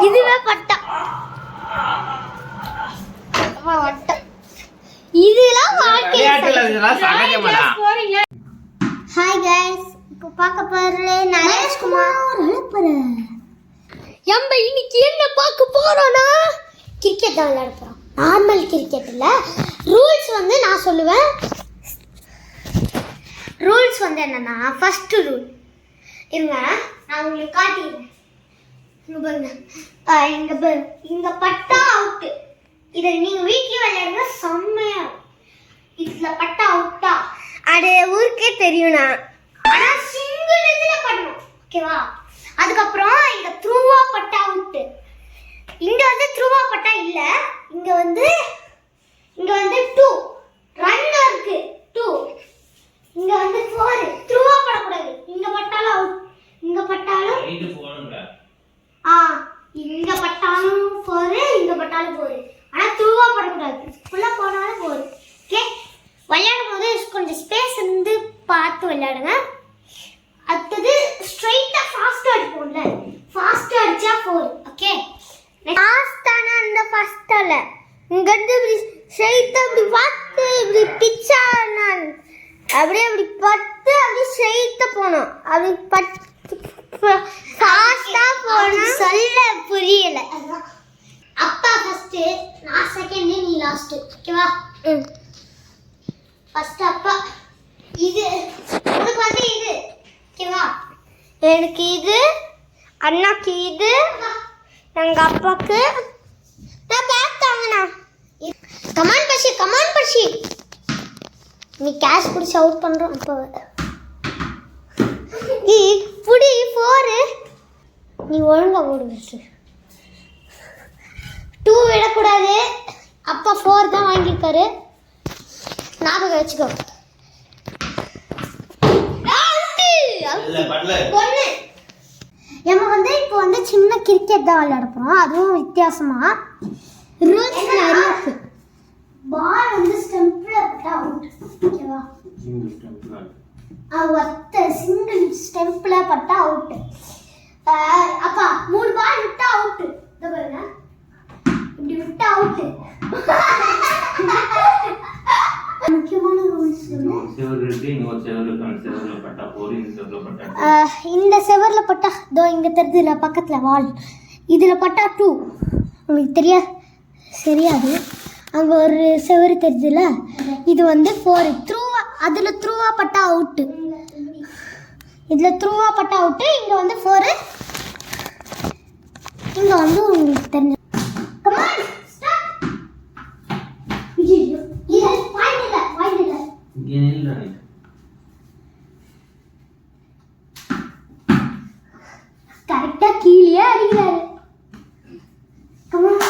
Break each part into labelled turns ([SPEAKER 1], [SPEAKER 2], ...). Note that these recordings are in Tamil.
[SPEAKER 1] இதுவே பட்டா இதெல்லாம் ஹாய் கைஸ், இப்போ பார்க்க போறது நரேஷ்குமார் எம்ப இன்னைக்கு என்ன பார்க்க போறோம்னா கிரிக்கெட் தான் விளையாட போறோம். நார்மல் கிரிக்கெட் இல்ல. ரூல்ஸ் வந்து நான் சொல்லுவேன். ரூல்ஸ் வந்து என்னன்னா, ஃபர்ஸ்ட் ரூல் இருங்க நான் உங்களுக்கு காட்டிடுறேன். இங்க பாருங்க, இங்க பட்டா அவுட். இதை நீங்க வீட்லயே விளையாடுங்க, செம்மையா இருக்கும். இதுல பட்டா அவுட்டா அது ஊருக்கே தெரியும்னா, ஆனா சிங்கிள் இதுல பண்ணணும், ஓகேவா? அதுக்கப்புறம் இங்க த்ரூவா பட்டா அவுட். இங்க வந்து த்ரூவா பட்டா இல்ல, இங்க வந்து 2 ரன் இருக்கு, 2. இங்க வந்து 4. த்ரூவா படக்கூடாது. இங்க பட்டாலும் அவுட், இங்க பட்டாலும் இங்க பட்டாலும் 4, இங்க பட்டாலும் 4. ஆனா த்ரூவா படக்கூடாது. ஃபுல்லா போனாலும் 4. ஓகே, விளையாடும் போது கொஞ்சம் ஸ்பேஸ் இருந்து பார்த்து விளையாடுங்க. அடுத்தது ஸ்ட்ரைட்டா ஃபாஸ்டா அடிப்போம்ல, ஃபாஸ்டா அடிச்சா 4. ஓகே, ஃபாஸ்டானா அந்த ஃபாஸ்டால இங்க இருந்து இப்படி ஸ்ட்ரைட்டா இப்படி பார்த்து இப்படி பிச்சானா அப்படியே அப்படி பட்டு அப்படியே ஸ்ட்ரைட்டா போணும். அப்படி பட்டு ஃபாஸ்டா போனா சொல்ல புரியல. அப்பா ஃபர்ஸ்ட், நான் செகண்ட், நீ லாஸ்ட். ஓகேவா? ஃபர்ஸ்ட் அப்பா. இது உனக்கு வந்து இது, ஓகேவா? எனக்கு இது, அண்ணாக்கு இது, எங்க அப்பாக்கு. நான் பேக் தாங்கண்ணா. கமான் பஷி நீ கேஷ் பிடிச்சி அவுட் பண்றோம். இப்போ புடி 4. நீ ஒழுங்கா ஓடு. 2 விடக்கூடாது. அப்பா 4 தான் வாங்கியிருக்காரு, ஞாபகம் வச்சுக்கோ. நம்ம வந்து இப்போ வந்து சின்ன கிரிக்கெட் தான் விளையாட போறோம், அதுவும் வித்தியாசமா. ரூல்ஸ் நிறைய இருக்கு. பால் வந்து ஸ்டெம்ப்ல பட்டா அவுட், ஓகேவா? ஒத்த சிங்கிள் ஸ்டெம்ப்ல பட்டா அவுட். அப்பா 3 பால் விட்டா அவுட். இத பாருங்க, இப்படி விட்டா அவுட். முக்கியமான ரூல்ஸ் இந்த செவர்ல பட்டா தோ இங்க தெரியுதுல பக்கத்துல வால், இதுல பட்டா 2. உங்களுக்கு தெரியாது, அங்க ஒரு செவரு தெரியுதுல, இது வந்து 4. த்ரூவா, அதுல த்ரூவா பட்டா அவுட், இதுல த்ரூவா பட்டா அவுட். இங்க வந்து 4, இங்க வந்து உங்களுக்கு தெரிஞ்ச. Come on start. இது பாயிண்ட் இல்ல இங்க நில்லுடா. கரெக்ட்டா கீழே அடிக்கிறாரு. கமான்.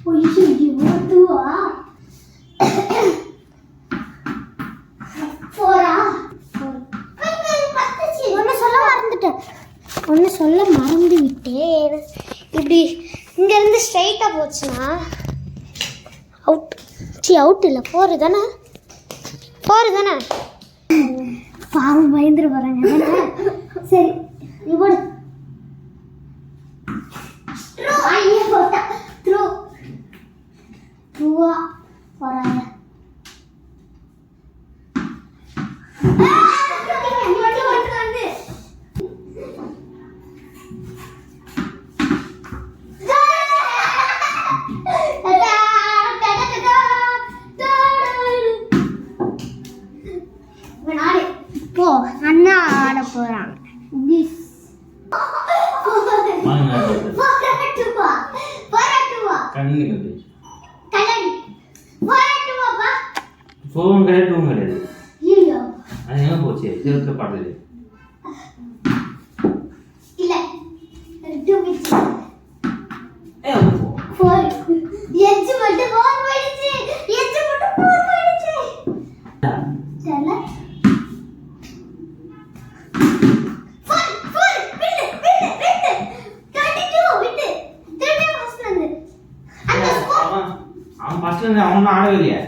[SPEAKER 1] ஓய்யோ ஓடுவா. 4 ஒன்னு சொல்ல மறந்து விட்டேன். இப்படி இங்க இருந்து ஸ்ட்ரைட்டா போச்சுன்னா அவுட். அவுட் இல்ல, 4 தானே. பாவம் பயந்துரு போறாங்க. சரி நீ போடு. த்ரூவா போறாங்க. அண்ணா ஆட போறாங்க.
[SPEAKER 2] அவன் ஆடவில்லையா?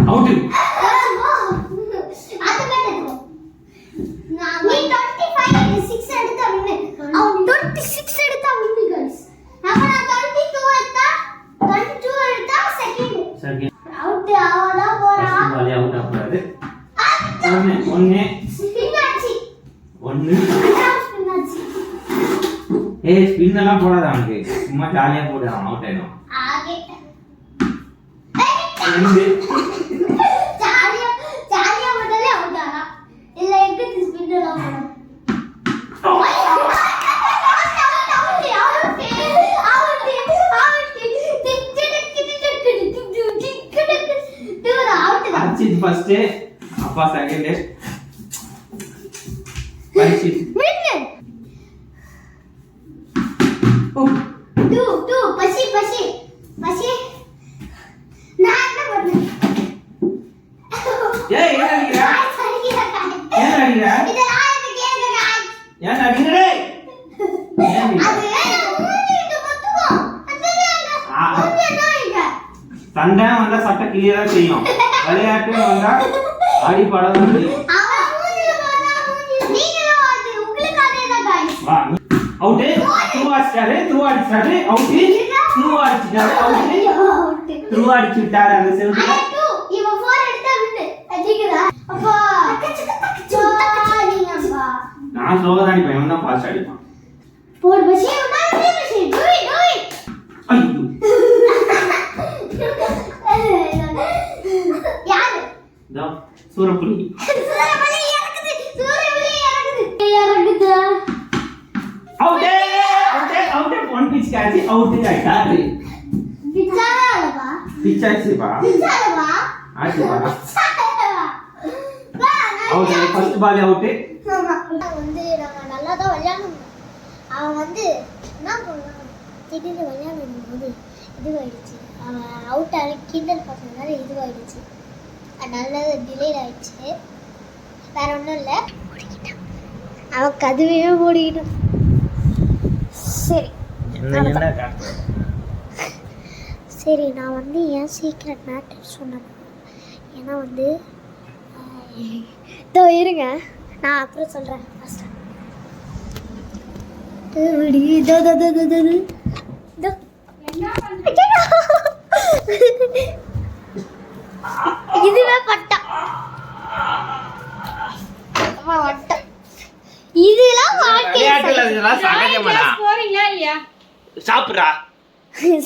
[SPEAKER 2] அவுட். ஸ்பின்னெல்லாம் போடாத அவனுக்கு சும்மா ஜாலியா போடு அவன் அவுட் ஆயிடும்
[SPEAKER 1] ஆகே
[SPEAKER 2] ரெண்டு
[SPEAKER 1] ஜாலியா ஜாலியா மட்டும் அவுட் ஆனா இல்ல எங்க ஸ்பின்னெல்லாம் போடணும்
[SPEAKER 2] அர்ச்சித் ஃபர்ஸ்ட் அப்பா செகண்ட் அர்ச்சித்
[SPEAKER 1] வின்னு டூ பசி பசி பசி நான் என்ன பண்ணேன்
[SPEAKER 2] ஏய் என்ன அடிக்குற ஏன் அடிக்குற
[SPEAKER 1] இதெல்லாம் எனக்கு கேக்குங்க
[SPEAKER 2] ஏன் அடிக்குற
[SPEAKER 1] அது மூஞ்சிட்டு பத்துவோ அது என்ன
[SPEAKER 2] சண்டை வந்தா சட்டை கிளியரா செய்யும் விளையாட்டு வந்தா அடி படம் செய்யும்
[SPEAKER 1] அவன் மூஞ்சில பார்த்தா மூஞ்சி நீங்களும் அது உங்களுக்கு அதேதான் गाइस
[SPEAKER 2] வா அவுட் த்ரூ அடிச்சாரு அவுட் த்ரூ அடிச்சாரு அவுட் த்ரூ அடிச்சிட்டாரு அந்த செவுத்துல
[SPEAKER 1] ஐ 2 இவ 4 எடுத்தா வின்னு அடிக்குதா அப்பா நீங்க அப்பா
[SPEAKER 2] நான் ஸ்லோவா தான் அடிப்பேன் இவன் தான் ஃபாஸ்ட் அடிப்பான்
[SPEAKER 1] போடு பசி நான் பசி டு இட்
[SPEAKER 2] ஐயோ
[SPEAKER 1] யாரு
[SPEAKER 2] இதோ சூரப்புலி
[SPEAKER 1] சூரபலி இறங்குது
[SPEAKER 2] out one pitch catch out ஆயிட்டாரு
[SPEAKER 1] பிச்சாலவா
[SPEAKER 2] பிச்சாச்சுப்பா
[SPEAKER 1] பிச்சாலவா
[SPEAKER 2] ஆச்சுப்பா
[SPEAKER 1] வா
[SPEAKER 2] அவுட் ஃபர்ஸ்ட் பால் அவுட்
[SPEAKER 1] வந்து நாங்க நல்லா தான் விளையாடணும் அவன் வந்து என்ன பண்ணான் திடீர்னு விளையாடும் போது இதுவாயிடுச்சு அவன் அவுட் ஆகி கிண்டல் பண்ணதுனால இதுவாயிடுச்சு அதனால டிலே ஆயிடுச்சு வேற ஒன்றும் இல்லை அவன் கதுவே ஓடிக்கிட்டான் சரி சரி நான் வந்து ஏன் சீக்ரெட் மேட்டர் சொன்னேன் ஏன்னா வந்து இதோ இருங்க நான் அப்புறம் சொல்கிறேன் ஃபஸ்ட்டு இதுவே பட்டா வட்டம் இதெல்லாம்
[SPEAKER 2] விளையாட்டுல இதெல்லாம் சகஜமாடா
[SPEAKER 3] போறீங்களா இல்லையா
[SPEAKER 2] சாப்பிடுறா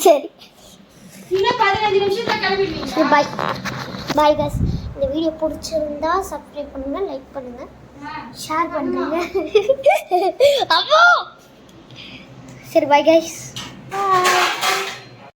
[SPEAKER 1] சரி
[SPEAKER 3] இன்னும் 15 நிமிஷத்துல கிளம்பிடுவீங்க
[SPEAKER 1] பாய் பாய் गाइस இந்த வீடியோ பிடிச்சிருந்தா சப்ஸ்கிரைப் பண்ணுங்க லைக் பண்ணுங்க ஷேர் பண்ணுங்க அப்போ சரி பாய் गाइस